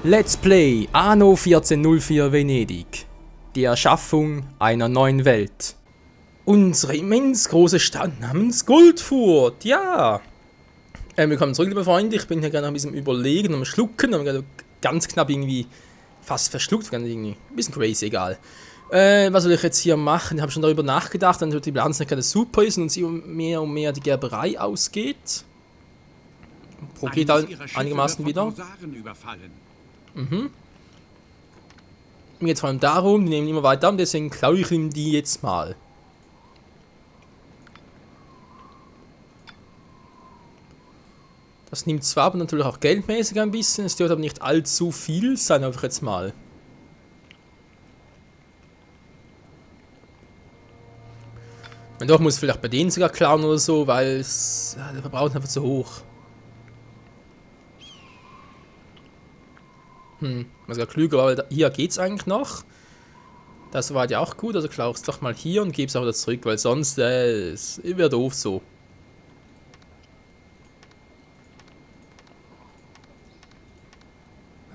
Let's Play Anno 1404 Venedig. Die Erschaffung einer neuen Welt. Unsere immens große Stadt namens Goldfurt, ja! Willkommen zurück, liebe Freunde. Ich bin hier gerade noch ein bisschen überlegen und am Schlucken. Ich habe ganz knapp irgendwie fast verschluckt. Irgendwie ein bisschen crazy, egal. Was soll ich jetzt hier machen? Ich habe schon darüber nachgedacht, dann die Bilanz nicht gerade super ist und sie mehr und mehr die Gerberei ausgeht. Geht da einigermaßen wieder. Mir geht es vor allem darum, die nehmen immer weiter und deswegen klaue ich ihm die jetzt mal. Das nimmt zwar aber natürlich auch geldmäßig ein bisschen, es dürfte aber nicht allzu viel sein, einfach jetzt mal. Und doch muss vielleicht bei denen sogar klauen oder so, weil der Verbrauch ist einfach zu hoch. Was sogar klüger, weil hier geht's eigentlich noch. Das war ja auch gut, also klaue ich es doch mal hier und gebe es auch wieder zurück, weil sonst es wäre doof so.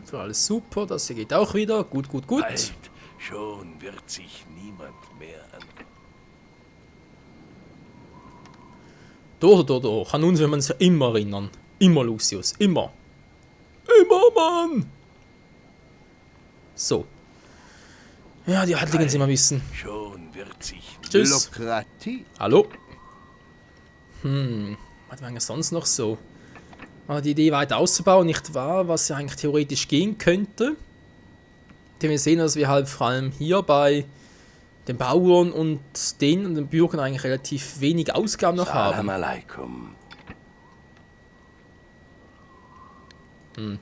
Also alles super, das hier geht auch wieder. Gut, gut, gut. Halt, schon wird sich niemand mehr an. Doch. An uns will man sich ja immer erinnern. Immer, Lucius. Immer. Immer, Mann! So. Ja, die Handlungen sind mal ein bisschen. Schon wird sich Tschüss. Bürokratie. Hallo? Was war eigentlich sonst noch so? War die Idee weiter auszubauen, nicht wahr? Was ja eigentlich theoretisch gehen könnte. Denn wir sehen, dass wir halt vor allem hier bei den Bauern und den Bürgern eigentlich relativ wenig Ausgaben noch haben. Salam alaikum. Naja.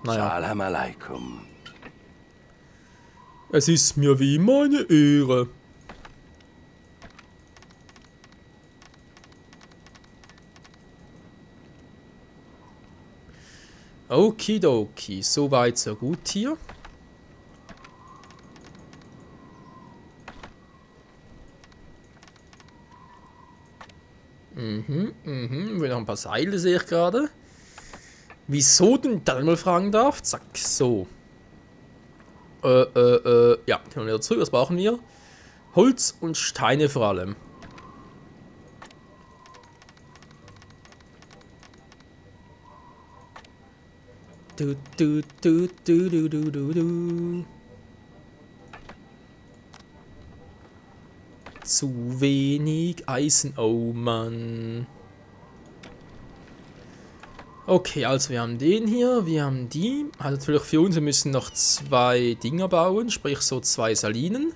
Salam alaikum. Es ist mir wie immer eine Ehre. Okidoki, so weit, so gut hier. Will noch ein paar Seile, sehe ich gerade. Wieso denn dann mal fragen darf? Zack, so. Ja, gehen wir wieder zurück. Was brauchen wir? Holz und Steine vor allem. Du. Zu wenig Eisen, oh Mann. Okay, also wir haben den hier, wir haben die. Also natürlich für uns, wir müssen noch 2 Dinger bauen, sprich so 2 Salinen.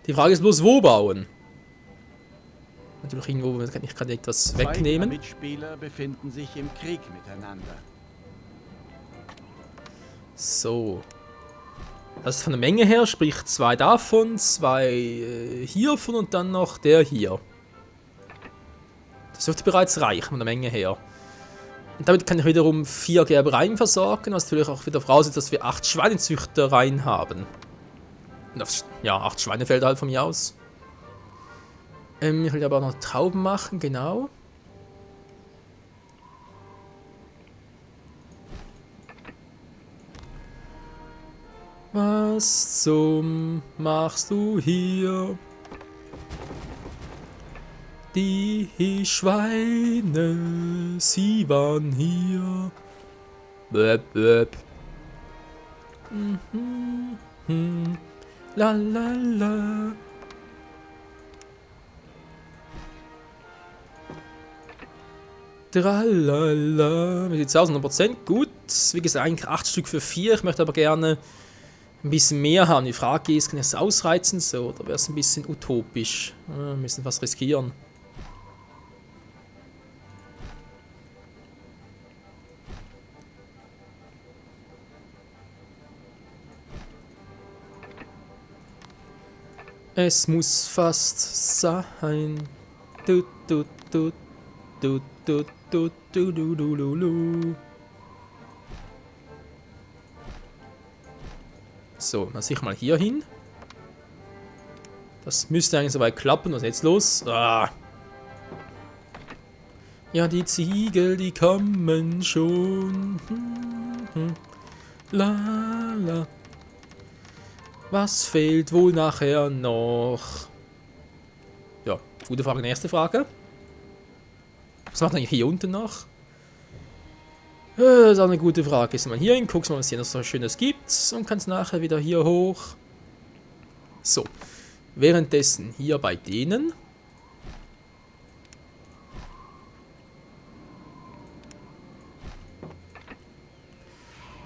Die Frage ist bloß, wo bauen? Natürlich irgendwo kann ich gerade etwas wegnehmen. Zwei Mitspieler befinden sich im Krieg miteinander. So. Das ist von der Menge her, sprich 2 davon, 2 hiervon und dann noch der hier. Das dürfte bereits reichen von der Menge her. Und damit kann ich wiederum 4 Gerbereien versorgen, was natürlich auch wieder voraussetzt, dass wir 8 Schweinezüchtereien haben. Ja, 8 Schweinefelder halt von mir aus. Ich will aber auch noch Trauben machen, genau. Was zum machst du hier? Die Schweine, sie waren hier. Böp. La. Tralala. Wie sieht's aus? 100%? Gut. Wie gesagt, eigentlich 8 Stück für 4. Ich möchte aber gerne ein bisschen mehr haben. Die Frage ist, kann ich es ausreizen? So, oder wäre es ein bisschen utopisch? Wir müssen was riskieren. Es muss fast sein. Du. So, dann sehe ich mal hier hin. Das müsste eigentlich soweit klappen. Was ist jetzt los? Ah. Ja, die Ziegel, die kommen schon. La la. Was fehlt wohl nachher noch? Ja, gute Frage. Nächste Frage. Was macht eigentlich hier unten noch? Das ist auch eine gute Frage. Gehst du mal hier hin, guckst mal, was hier noch so Schönes gibt und kannst nachher wieder hier hoch. So. Währenddessen hier bei denen.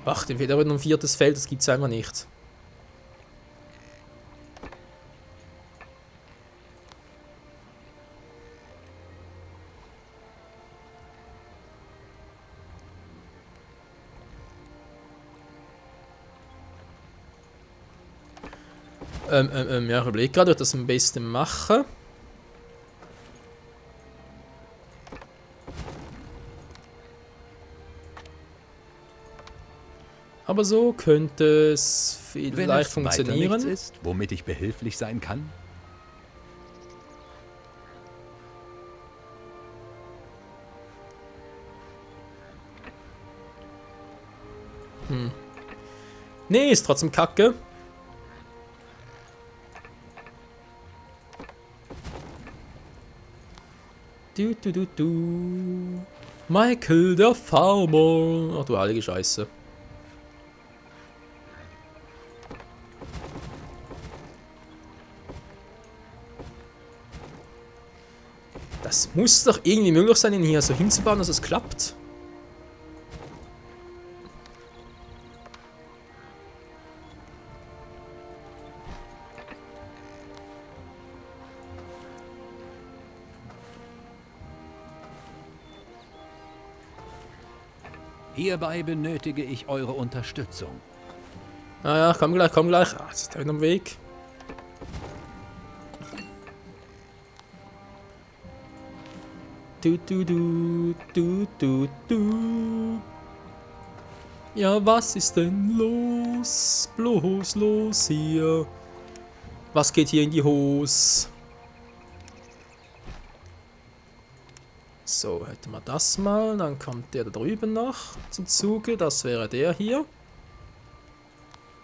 Ach, dem fehlt aber noch ein viertes Feld, das gibt es einfach nicht. Ja, ich überlege gerade, ob ich das am besten mache. Aber so könnte es vielleicht funktionieren. Weiter nichts ist, womit ich behilflich sein kann? Nee, ist trotzdem kacke. Du. Michael, der Farmer. Ach du heilige Scheiße. Das muss doch irgendwie möglich sein, ihn hier so hinzubauen, dass es klappt. Hierbei benötige ich eure Unterstützung. Naja, komm gleich, komm gleich. Ah, jetzt ist er wieder am Weg. Du. Ja, was ist denn los? Bloß los hier. Was geht hier in die Hose? So, hätten wir das mal. Dann kommt der da drüben noch zum Zuge. Das wäre der hier.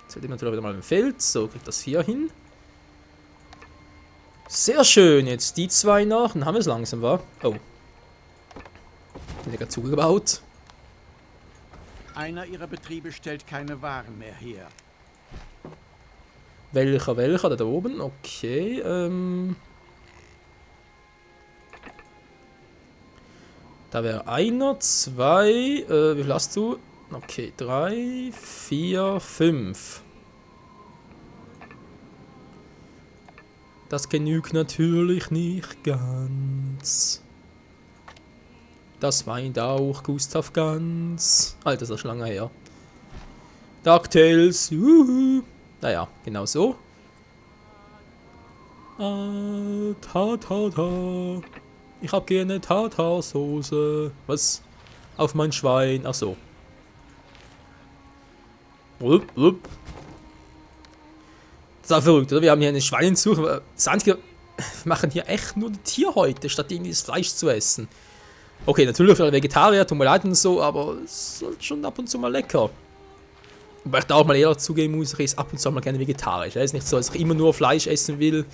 Jetzt wird ihm natürlich wieder mal im Feld. So, kriegt das hier hin. Sehr schön. Jetzt die zwei noch. Dann haben wir es langsam, wa? Oh. Weniger zugebaut. Einer ihrer Betriebe stellt keine Waren mehr her. Welcher? Da oben? Okay, da wäre einer, zwei, wie viel hast du? Okay, 3, 4, 5. Das genügt natürlich nicht ganz. Das meint auch Gustav Ganz. Alter, ist das schon lange her. DuckTales, juhu. Naja, genau so. Ta. Ich hab gerne Tartarsoße. Was? Auf mein Schwein. Ach so. Das ist auch verrückt, oder? Wir haben hier eine Schweinenzucht. Das Einzige, wir machen hier echt nur die Tierhäute, statt irgendwie das Fleisch zu essen. Okay, natürlich für Vegetarier, tut mir leid und so, aber es ist halt schon ab und zu mal lecker. Wobei ich da auch mal eher zugeben muss, ich esse ab und zu mal gerne vegetarisch. Es ist nicht so, dass ich immer nur Fleisch essen will.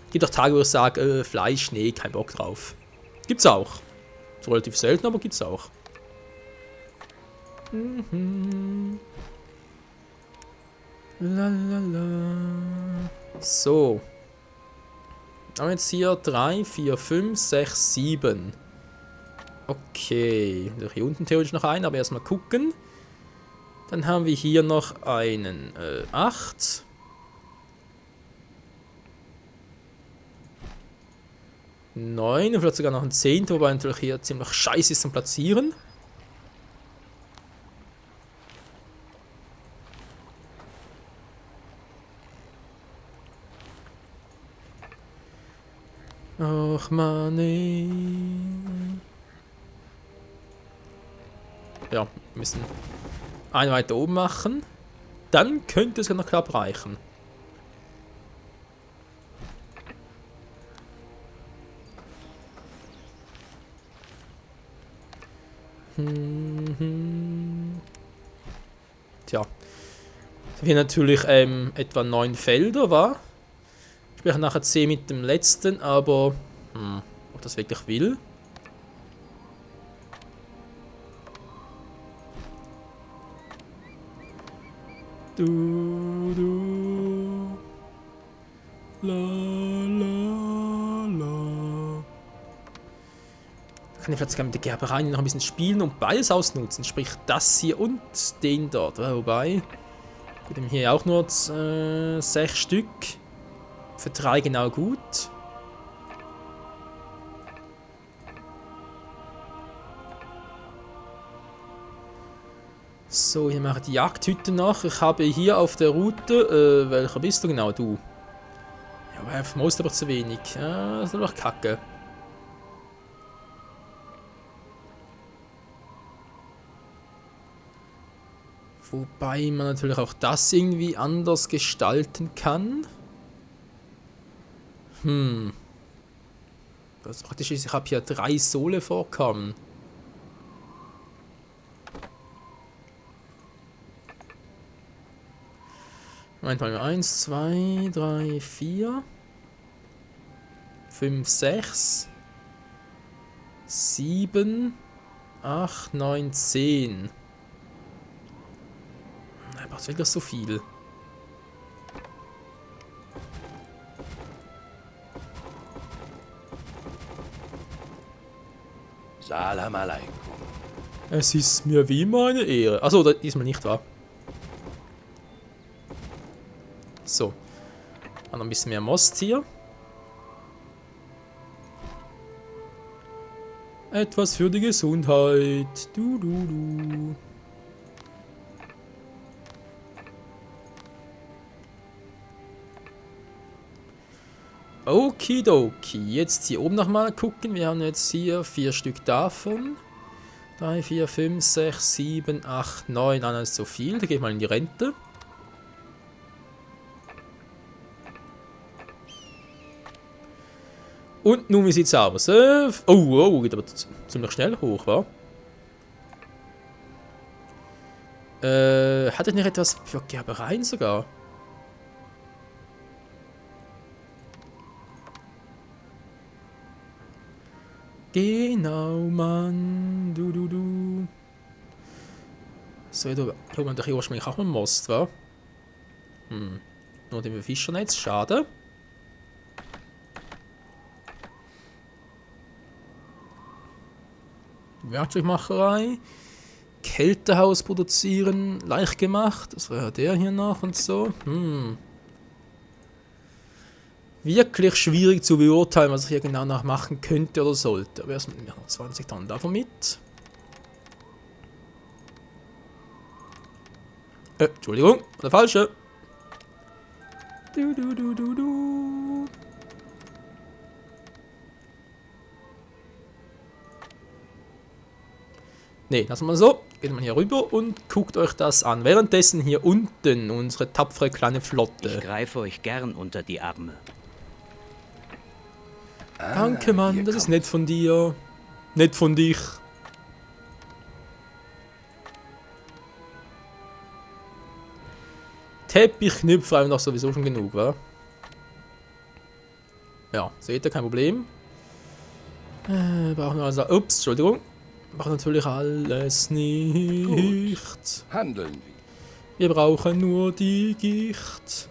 Es gibt auch Tage, wo ich sage, Fleisch, nee, kein Bock drauf. Gibt's auch. Ist relativ selten, aber gibt's auch. Lalala. So. Dann haben wir jetzt hier 3, 4, 5, 6, 7. Okay. Hier unten theoretisch noch einen, aber erstmal gucken. Dann haben wir hier noch einen 8. Neun, vielleicht sogar noch ein 10, wobei natürlich hier ziemlich scheiße ist zum Platzieren. Ach Mann, ey. Ja, wir müssen einen weiter oben machen. Dann könnte es ja noch knapp reichen. Tja, Wir natürlich etwa 9 Felder, war. Ich spreche nachher 10 mit dem letzten, aber ob das wirklich will. La, la, la. Kann ich vielleicht mit der Gerberei noch ein bisschen spielen und beides ausnutzen. Sprich das hier und den dort. Wobei. Gut, wir haben hier auch nur 6 Stück. Für 3 genau gut. So, hier mache ich die Jagdhütte noch. Ich habe hier auf der Route. Welcher bist du genau? Du. Ja, aber auf Most aber zu wenig. Ja, das ist doch kacke. Wobei man natürlich auch das irgendwie anders gestalten kann. Das praktisch ist, ich habe hier 3 Sohle-Vorkommen. Moment mal, 1, 2, 3, 4, 5, 6, 7, 8, 9, 10. Er braucht wirklich so viel. Salam alaikum. Es ist mir wie meine Ehre. Achso, das ist mal nicht wahr. So. Noch ein bisschen mehr Most hier. Etwas für die Gesundheit. Du. Okidoki. Jetzt hier oben nochmal gucken. Wir haben jetzt hier 4 Stück davon. 3, 4, 5, 6, 7, 8, 9. Ah, das ist so viel. Da gehe ich mal in die Rente. Und nun, wie sieht's aus? Oh, geht aber ziemlich schnell hoch, wa? Hatte ich nicht etwas für Gerbereien sogar? Genau, Mann. Du. So, da holen wir doch hier ursprünglich auch einen Most, wa? Nur den Fischernetz, schade. Werkzeugmacherei. Kältehaus produzieren, leicht gemacht. Das war ja der hier noch und so. Wirklich schwierig zu beurteilen, was ich hier genau noch machen könnte oder sollte. Aber erstmal noch 20 Tonnen davon mit. Entschuldigung, der falsche. Du. Ne, lassen wir so. Geht mal hier rüber und guckt euch das an. Währenddessen hier unten unsere tapfere kleine Flotte. Ich greife euch gern unter die Arme. Danke, Mann, das ist nett von dir. Nett von dich. Teppichknüpfe haben wir doch sowieso schon genug, wa? Ja, seht ihr, kein Problem. Brauchen wir also... Ups, Entschuldigung. Brauchen natürlich alles nicht. Gut. Handeln wir brauchen nur die Gicht.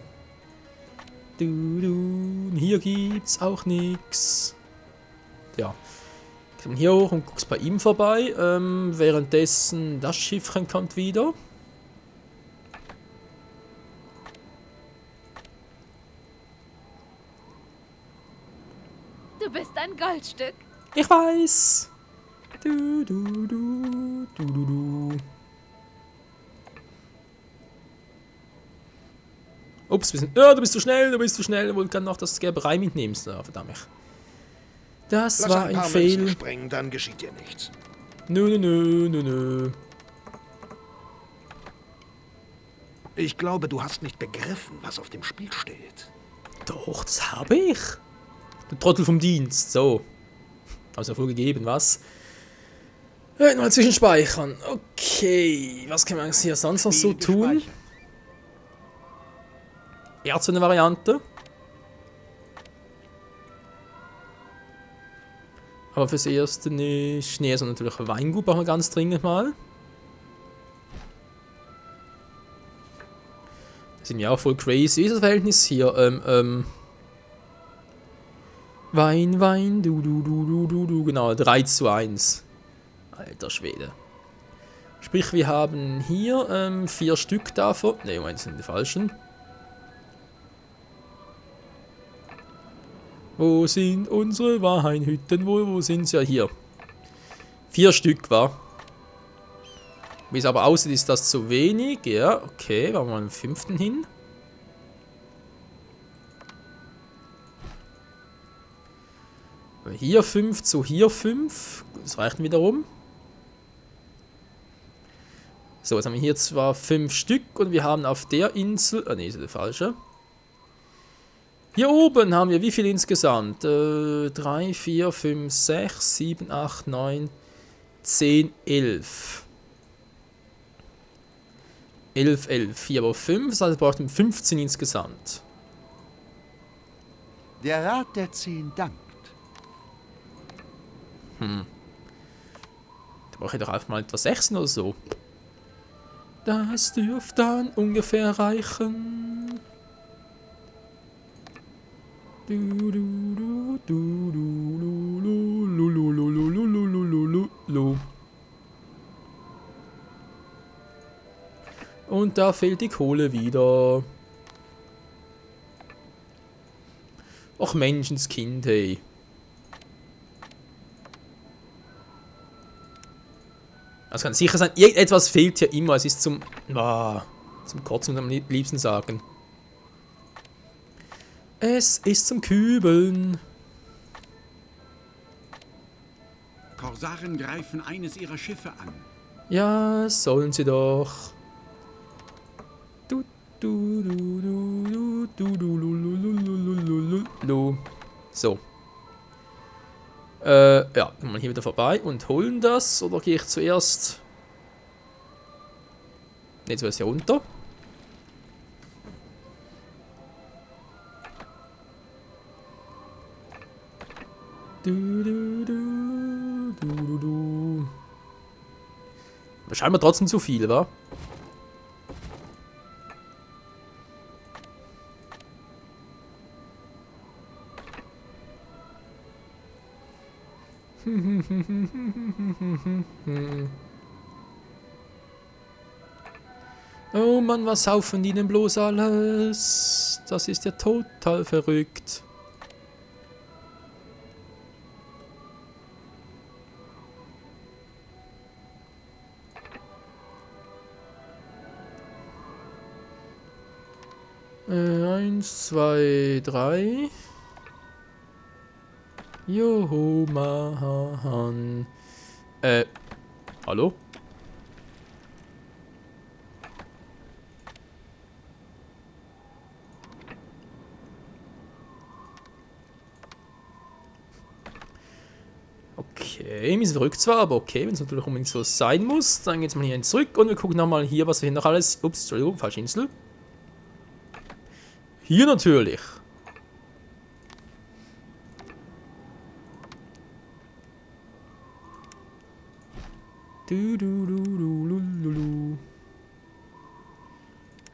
Hier gibt's auch nichts. Ja. Ich komme hier hoch und guck's bei ihm vorbei. Währenddessen das Schiffchen kommt wieder. Du bist ein Goldstück. Ich weiß. Du. Ups, du bist zu schnell, Ich wollte gerade noch das Gerberei mitnehmen. So, verdammt. Das Lass war ein ein paar Fail. Münzen springen, dann geschieht dir nichts. Nö. Ich glaube, du hast nicht begriffen, was auf dem Spiel steht. Doch, das habe ich. Der Trottel vom Dienst, so. Hab's ja voll gegeben, was? Mal zwischenspeichern. Okay, was kann man hier sonst noch so tun? Erz so eine Variante. Aber fürs Erste nicht Schnee, sondern natürlich Weingut brauchen wir ganz dringend mal. Das sind ja auch voll crazy. Wie ist das Verhältnis hier? Wein, Wein, du. Genau, 3:1. Alter Schwede. Sprich, wir haben hier 4 Stück davon. Ne, Moment, das sind die falschen. Wo sind unsere Weinhütten? Wo sind sie? Ja, hier. 4 Stück, war. Wie es aber aussieht, ist das zu wenig. Ja, okay, machen wir mal den 5. hin. Hier 5 zu hier 5. Das reicht wiederum. So, jetzt haben wir hier zwar 5 Stück und wir haben auf der Insel... Ah, ne, ist der falsche. Hier oben haben wir wie viel insgesamt? 3, 4, 5, 6, 7, 8, 9, 10, 11. 11. Hier aber 5, das heißt, wir brauchen 15 insgesamt. Der Rat der 10 dankt. Da brauche ich doch einfach mal etwas 6 oder so. Das dürfte dann ungefähr reichen. Und da fehlt die Kohle wieder. Och Menschenskind, hey. Das kann sicher sein, irgendetwas fehlt hier immer. Es ist zum Kotzen am liebsten sagen. Es ist zum Kübeln. Korsaren greifen eines ihrer Schiffe an. Ja, sollen sie doch. So. Ja, gehen wir hier wieder vorbei und holen das. Oder gehe ich zuerst... Ne, zuerst hier runter. Scheinbar trotzdem zu viel, wa? Oh Mann, was saufen die denn bloß alles? Das ist ja total verrückt. Eins, zwei, drei. Joho, Mann. Hallo? Okay, wir sind verrückt zwar, aber okay, wenn es natürlich unbedingt so sein muss, dann geht's mal hier zurück und wir gucken nochmal hier, was wir hier noch alles... Ups, Entschuldigung, falsche Insel. Hier natürlich.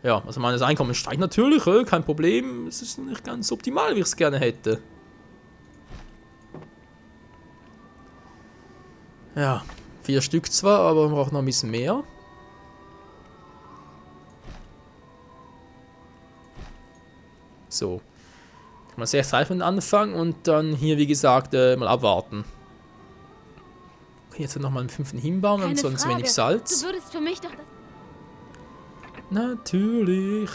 Ja, also mein Einkommen steigt natürlich, kein Problem. Es ist nicht ganz optimal, wie ich es gerne hätte. Ja, 4 Stück zwar, aber man braucht noch ein bisschen mehr. So. Mal sehr frei von Anfang und dann hier, wie gesagt, mal abwarten. Okay, jetzt nochmal einen 5. hinbauen und sonst wenig Salz. Du würdest für mich doch das... Natürlich.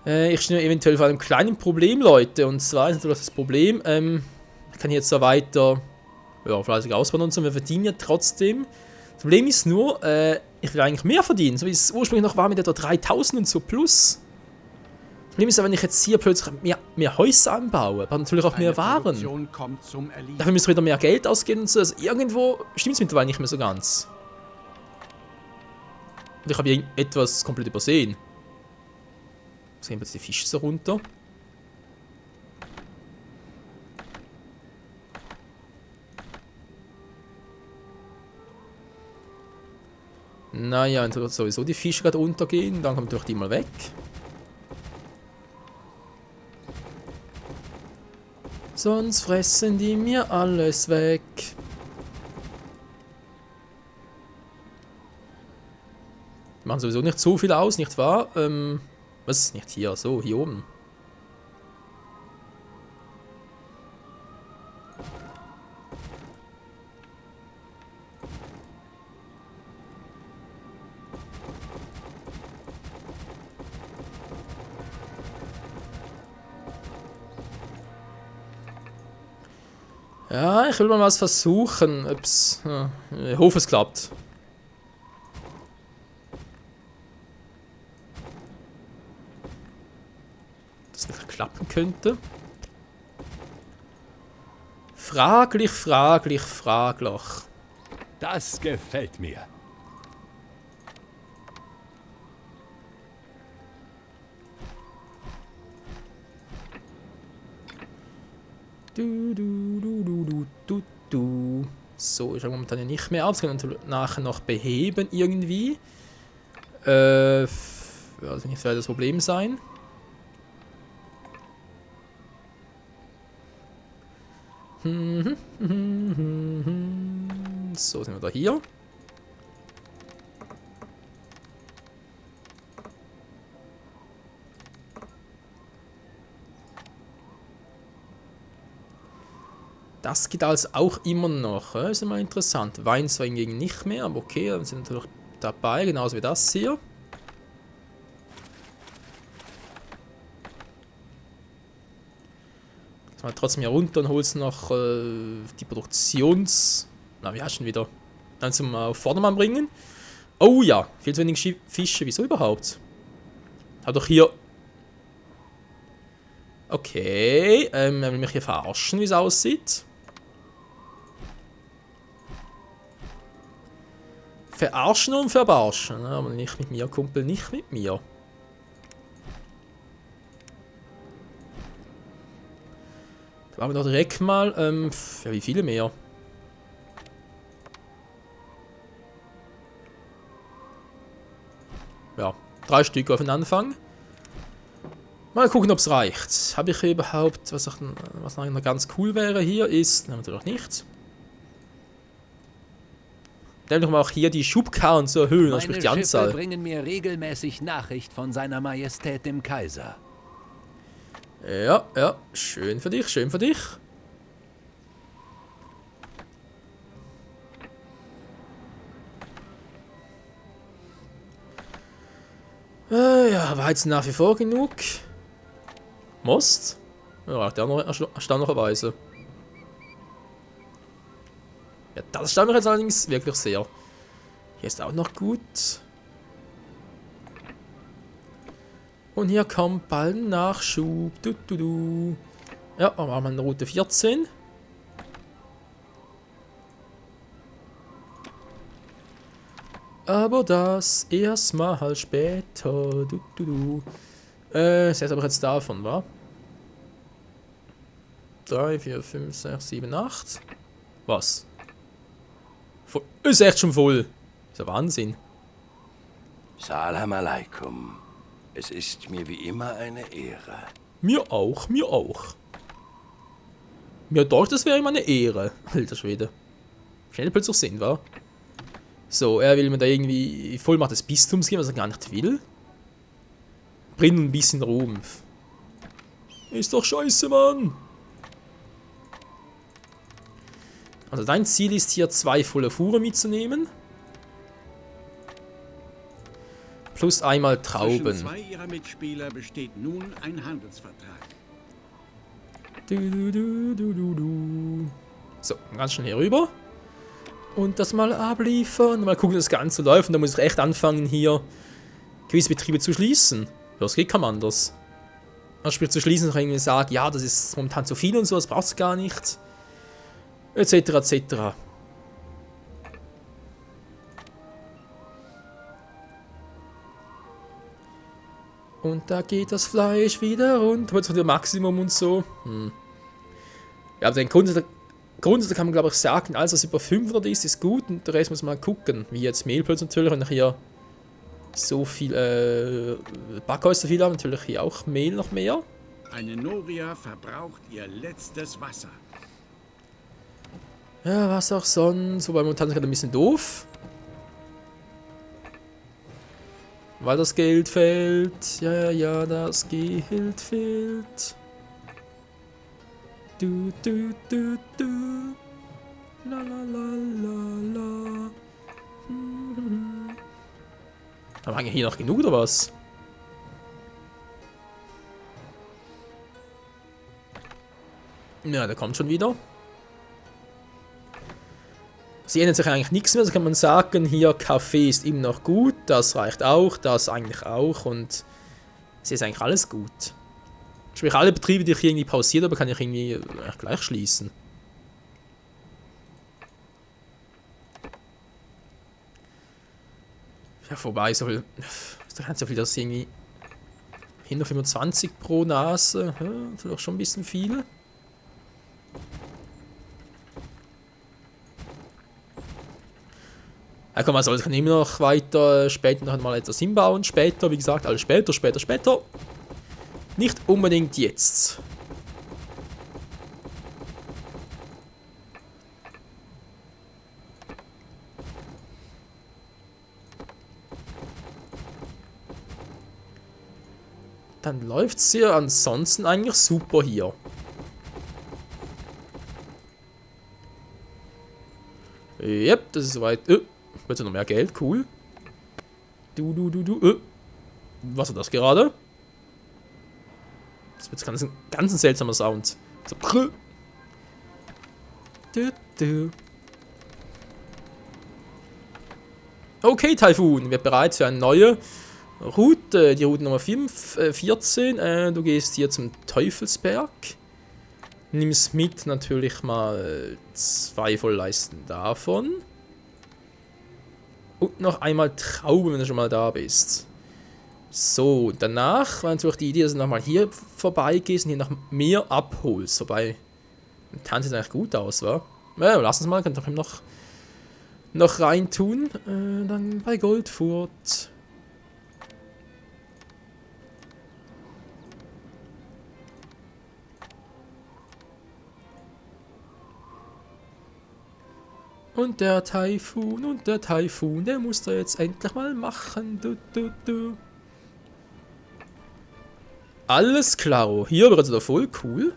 Ich stehe eventuell vor einem kleinen Problem, Leute. Und zwar ist natürlich das Problem, ich kann jetzt so weiter fleißig ausbauen und so. Wir verdienen ja trotzdem. Das Problem ist nur, ich will eigentlich mehr verdienen. So wie es ursprünglich noch war mit etwa 3000 und so plus. Das Problem ist aber, wenn ich jetzt hier plötzlich mehr Häuser anbaue, aber natürlich auch mehr Waren. Dafür müsst ihr wieder mehr Geld ausgeben und so. Also irgendwo stimmt es mittlerweile nicht mehr so ganz. Und ich habe hier etwas komplett übersehen. Sehen wir jetzt die Fische so runter. Naja, dann wird sowieso die Fische gerade untergehen. Dann kommt doch die mal weg. Sonst fressen die mir alles weg. Die machen sowieso nicht so viel aus, nicht wahr? Was? Nicht hier, so, hier oben. Ja, ich will mal was versuchen. Ups. Ja, ich hoffe, es klappt. Das wirklich klappen könnte. Fraglich, fraglich, fraglich. Das gefällt mir. Du. So, ist ja momentan ja nicht mehr auf. Das können wir nachher noch beheben irgendwie. Also nicht das Problem sein. So, sind wir da hier. Das geht also auch immer noch. Ist immer interessant. Wein zwar hingegen nicht mehr, aber okay, dann sind wir natürlich dabei, genauso wie das hier. Jetzt mal trotzdem hier runter und holst noch die Produktions... Na, wie heißt schon wieder? Dann zum Vordermann bringen. Oh ja, viel zu wenig Fische. Wieso überhaupt? Hab doch hier... Okay, er will mich hier verarschen, wie es aussieht. Verarschen und verbarschen, aber nicht mit mir, Kumpel, nicht mit mir. Da machen wir doch direkt mal, ja, wie viele mehr? Ja, 3 Stück auf den Anfang. Mal gucken, ob es reicht. Habe ich hier überhaupt, was noch ganz cool wäre hier, ist, natürlich nicht. Nämlich mal auch hier die Schubkarren zu erhöhen, sprich die Anzahl. Schiffe bringen mir regelmäßig Nachricht von seiner Majestät dem Kaiser. Ja, ja, schön für dich, schön für dich. Ja, Weizen nach wie vor genug. Most? Ja, der noch erstaunlicherweise. Ja, das erstaunt mich jetzt allerdings wirklich sehr. Hier ist auch noch gut. Und hier kommt bald ein Nachschub. Ja, aber haben wir eine Route 14. Aber das erstmal später. Das heißt aber jetzt davon, wa? 3, 4, 5, 6, 7, 8. Was? Ist echt schon voll. Ist ja Wahnsinn. Salam alaikum. Es ist mir wie immer eine Ehre. Mir auch, mir auch. Mir doch, das wäre immer eine Ehre. Alter Schwede. Schnell plötzlich sind, wa? So, er will mir da irgendwie Vollmacht des Bistums geben, was er gar nicht will. Bring ein bisschen Ruhm. Ist doch scheiße, Mann. Also dein Ziel ist hier 2 volle Fuhren mitzunehmen. Plus einmal Trauben. Zwischen 2 ihrer Mitspieler besteht nun ein Handelsvertrag. So, ganz schnell hier rüber. Und das mal abliefern. Mal gucken, wie das Ganze läuft. Und dann muss ich echt anfangen, hier gewisse Betriebe zu schließen. Das geht kaum anders. Sprich zu schließen und irgendwie sagen, ja, das ist momentan zu viel und so, das braucht es gar nicht. Etc. etc. Und da geht das Fleisch wieder runter. Jetzt wieder Maximum und so. Ja, aber den grundsätzlich kann man, glaube ich, sagen, alles was über 500 ist, ist gut. Und der Rest muss man gucken. Wie jetzt Mehlpölz natürlich. Und hier so viel Backhäuser viel haben. Natürlich hier auch Mehl noch mehr. Eine Noria verbraucht ihr letztes Wasser. Ja, was auch sonst. Wobei momentan ist gerade ein bisschen doof. Weil das Geld fehlt. Ja, das Geld fehlt. Du. La la la la la. Haben wir eigentlich hier noch genug oder was? Ja, der kommt schon wieder. Sie ändert sich eigentlich nichts mehr, also kann man sagen, hier Kaffee ist immer noch gut, das reicht auch, das eigentlich auch und es ist eigentlich alles gut. Sprich, alle Betriebe, die ich irgendwie pausiert habe, kann ich irgendwie gleich schließen. Ja, vorbei, so viel, da kann so viel, das irgendwie 125 pro Nase, ja, das ist doch schon ein bisschen viel. Ja, komm, also ich kann immer noch weiter später noch mal etwas hinbauen. Später, wie gesagt, alles später. Nicht unbedingt jetzt. Dann läuft es ja ansonsten eigentlich super hier. Yep, das ist soweit. Wird ja noch mehr Geld, cool. Was war das gerade? Das wird ganz ein seltsamer Sound. So. Okay, Typhoon, wird bereit für eine neue Route. Die Route Nummer 14. Du gehst hier zum Teufelsberg. Nimmst mit natürlich mal 2 Vollleisten davon. Und noch einmal Trauben, wenn du schon mal da bist. So, danach war natürlich die Idee, dass du nochmal hier vorbeigehst und hier noch mehr abholst. Wobei, Tanz sieht eigentlich gut aus, wa? Ja, lass uns mal, könnt ihr noch reintun. Dann bei Goldfurt. Und der Typhoon, der muss da jetzt endlich mal machen. Alles klar, hier wird also voll cool.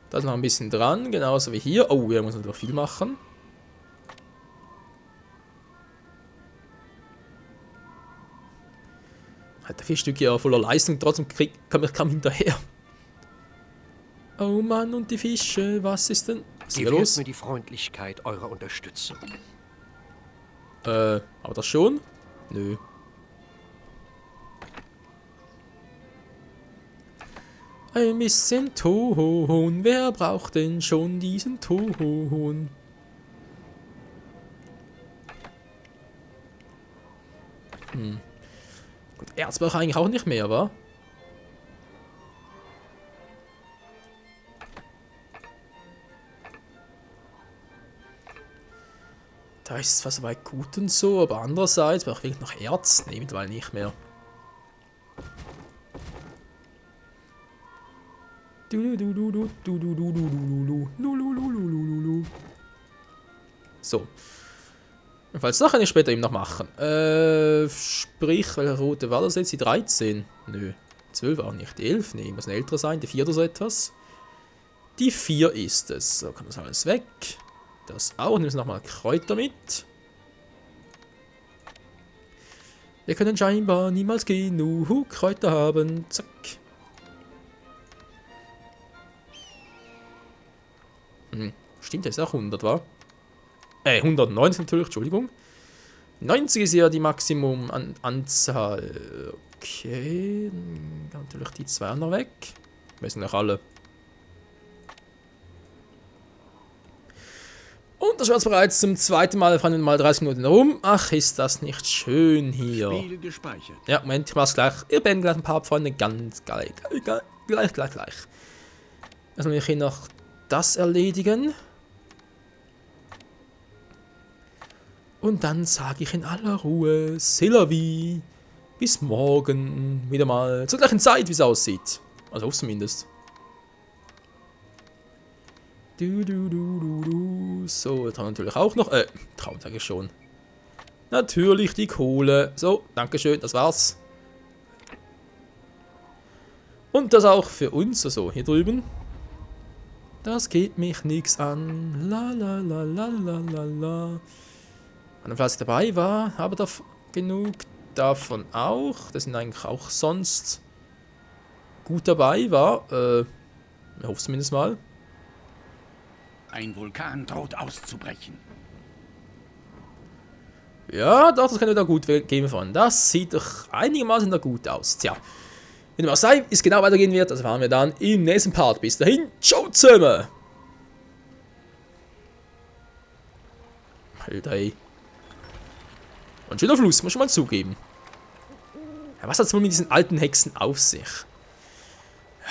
Da ist noch ein bisschen dran, genauso wie hier. Oh, hier muss man doch viel machen. Hat der 4 Stück hier voller Leistung, trotzdem kam hinterher. Oh Mann, und die Fische, was ist denn? Was ist denn los? Mir die Freundlichkeit eurer Unterstützung. Aber das schon? Nö. Ein bisschen Ton, wer braucht denn schon diesen Ton? Gut, Erz braucht eigentlich auch nicht mehr, wa? Da ist es zwar soweit gut und so, aber andererseits brauche ich wirklich noch Erz. Ne, mittlerweile nicht mehr. So. Falls das kann ich später eben noch machen. Sprich, welche Route war das jetzt? Die 13? Nö. 12 auch nicht. Die 11? Nee, muss eine ältere sein. Die 4 oder so etwas. Die 4 ist es. So, kann das alles weg. Das auch. Nimm nochmal Kräuter mit. Wir können scheinbar niemals genug Kräuter haben. Zack. Stimmt, das ist auch 100, wa? 190 natürlich, Entschuldigung. 90 ist ja die Maximum-Anzahl. Okay, dann kann natürlich die 2 noch weg. Wir sind noch alle. Und das war jetzt bereits zum zweiten Mal, fahren mal 30 Minuten rum. Ach, ist das nicht schön hier. Spiel gespeichert. Ja, Moment, ich mach's gleich. Ihr beenden gleich ein paar Freunde, ganz gleich. Gleich. Also will ich hier noch das erledigen. Und dann sage ich in aller Ruhe, Silavi, bis morgen wieder mal zur gleichen Zeit, wie es aussieht. Also auf zumindest. So, jetzt haben wir natürlich auch noch, Traum sage ich schon. Natürlich die Kohle. So, dankeschön, das war's. Und das auch für uns, also hier drüben. Das geht mich nix an. La la la la la la la. Wenn was dabei war, aber da genug davon auch. Das sind eigentlich auch sonst gut dabei war. Ich hoffe zumindest mal. Ein Vulkan droht auszubrechen. Ja, doch, das kann wieder gut gehen von. Das sieht doch einigermaßen noch gut aus. Tja, wenn was sein, ist genau weitergehen wird, das erfahren wir dann im nächsten Part. Bis dahin, ciao zusammen! Alter, ey. Und schöner Fluss, muss ich mal zugeben. Ja, was hat es wohl mit diesen alten Hexen auf sich?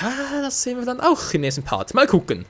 Ja, das sehen wir dann auch im nächsten Part. Mal gucken.